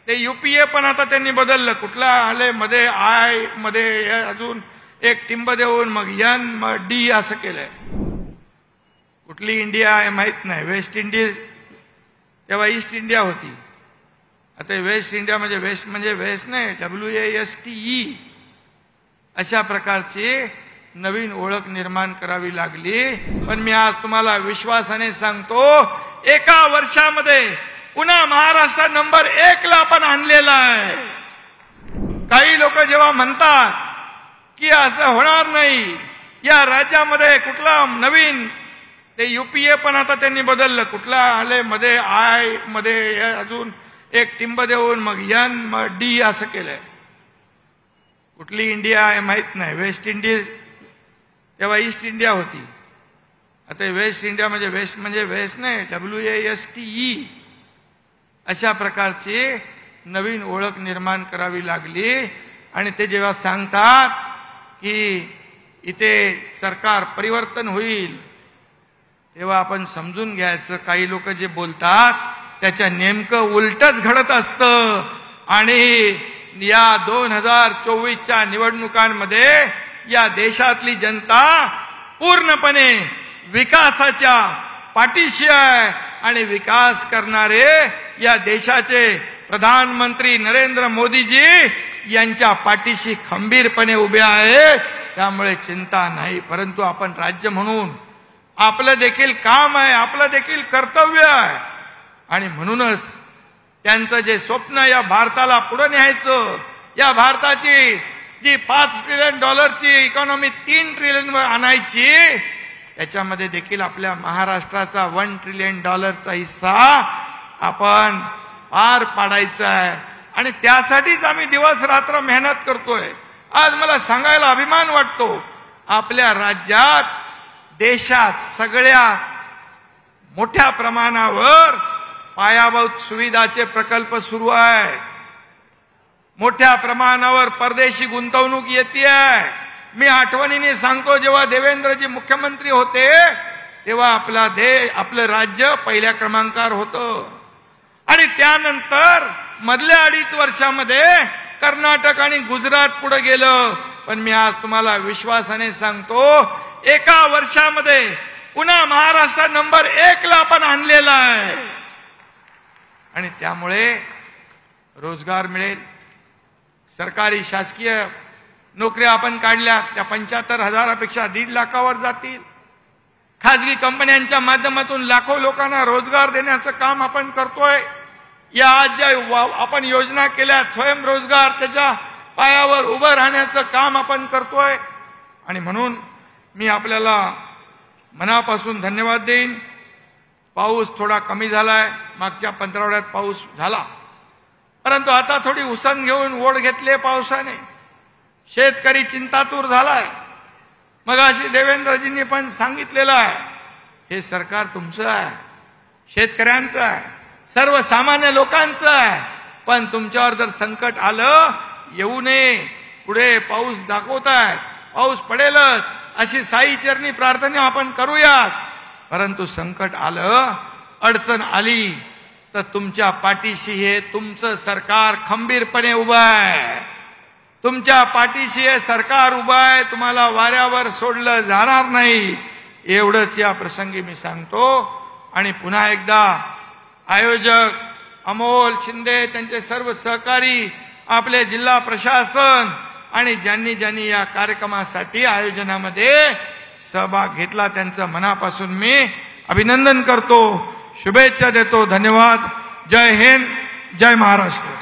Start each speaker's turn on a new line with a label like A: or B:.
A: ते UPA पण आता त्यांनी बदललं. कुठला आले मध्ये आय मध्ये अजून एक टिंब देऊन मग N मग D असं केलंय. कुठली इंडिया आहे माहित नाही. वेस्ट इंडिज तेव्हा ईस्ट इंडिया होती. आता वेस्ट इंडिया म्हणजे वेस्ट नाही, WASTE अशा प्रकारची नवीन ओळख निर्माण करावी लागली. पण मी आज तुम्हाला विश्वासाने सांगतो, एका वर्षामध्ये पुन्हा महाराष्ट्र नंबर 1 ला आपण आणलेला आहे. काही लोक जेव्हा म्हणतात की असं होणार नाही, या राज्यामध्ये कुठला नवीन ते UPA पण आता त्यांनी बदललं. कुठला आले मध्ये आय मध्ये अजून एक टिंब देऊन मग N मग D असं केलंय. कुठली इंडिया आहे माहित नाही. वेस्ट इंडिज तेव्हा ईस्ट इंडिया होती. आता वेस्ट इंडिया म्हणजे वेस्ट नाही, WASTE अशा प्रकारची नवीन ओळख निर्माण करावी लागली. आणि ते जेव्हा सांगतात की इथे सरकार परिवर्तन होईल, तेव्हा आपण समजून घ्यायचं काही लोक जे बोलतात त्याच्या नेमकं उलटच घडत असतं. आणि या 2024च्या निवडणुकांमध्ये या देशातली जनता पूर्णपणे विकासाच्या पाठीशी आहे. आणि विकास करणारे या देशाचे प्रधानमंत्री नरेंद्र मोदीजी यांच्या पाठीशी खंबीरपणे उभे आहेत. त्यामुळे चिंता नाही. परंतु आपण राज्य म्हणून आपलं देखील काम आहे, आपलं देखील कर्तव्य आहे. आणि म्हणूनच त्यांचं जे स्वप्न या भारताला पुढे न्यायचं, या भारताची जी $5 ट्रिलियन इकॉनॉमी 3 ट्रिलियन वर आणायची, त्याच्यामध्ये देखील आपल्या महाराष्ट्राचा $1 ट्रिलियन हिस्सा आपण पार पाडायचा आहे. आणि त्यासाठीच आम्ही दिवस रात्र मेहनत करतोय. आज मला सांगायला अभिमान वाटतो, आपल्या राज्यात देशात सगळ्यात मोठ्या प्रमाणावर पायाभूत सुविधाचे प्रकल्प सुरू आहेत. मोठ्या प्रमाणावर परदेशी गुंतवणूक येते. मी आठवणीने सांगतो, जेव्हा देवेंद्रजी मुख्यमंत्री होते तेव्हा आपलं राज्य पहिल्या क्रमांकावर होतं. आणि त्यानंतर मधल्या 2.5 वर्षामध्ये कर्नाटक आणि गुजरात पुढे गेलं. पण मी आज तुम्हाला विश्वासाने सांगतो, एका वर्षामध्ये पुन्हा महाराष्ट्र नंबर 1 ला आपण आणलेला आहे. आणि त्यामुळे रोजगार मिळेल. सरकारी शासकीय नोकऱ्या आपण काढल्या त्या 75,000पेक्षा 1.5 लाखावर जातील. खाजगी कंपन्यांच्या माध्यमातून लाखो लोकांना रोजगार देण्याचं काम आपण करतोय. या आज ज्या आपण योजना केल्या स्वयंरोजगार, त्याच्या पायावर उभं राहण्याचं काम आपण करतोय. आणि म्हणून मी आपल्याला मनापासून धन्यवाद देईन. पाऊस थोडा कमी झालाय. मागच्या 15 पाऊस झाला, परंतु आता थोडी उसण घेऊन ओढ घेतली पावसाने. शेतकरी चिंतातूर झालाय. मगाशी देवेंद्रजींनी पण सांगितलेलं आहे, हे सरकार तुमचं आहे, शेतकऱ्यांचं आहे, सर्वसामान्य लोकांचं आहे. पण तुमच्यावर जर संकट आलं, येऊ नये. पुढे पाऊस दाखवताय, पाऊस पडेलच अशी साई चरणी प्रार्थना आपण करूयात. परंतु संकट आलं, अडचण आली तर तुमच्या पाठीशी हे तुमचं सरकार खंबीरपणे उभं आहे. तुमच्या पाठीशी हे सरकार उभं आहे. तुम्हाला वाऱ्यावर सोडलं जाणार नाही, एवढंच या प्रसंगी मी सांगतो. आणि पुन्हा एकदा आयोजक अमोल शिंदे, त्यांचे सर्व सहकारी, आपले जिल्हा प्रशासन आणि ज्यांनी ज्यांनी या कार्यक्रमासाठी आयोजनामध्ये सहभाग घेतला, त्यांचं मनापासून मी अभिनंदन करतो, शुभेच्छा देतो. धन्यवाद. जय हिंद, जय महाराष्ट्र.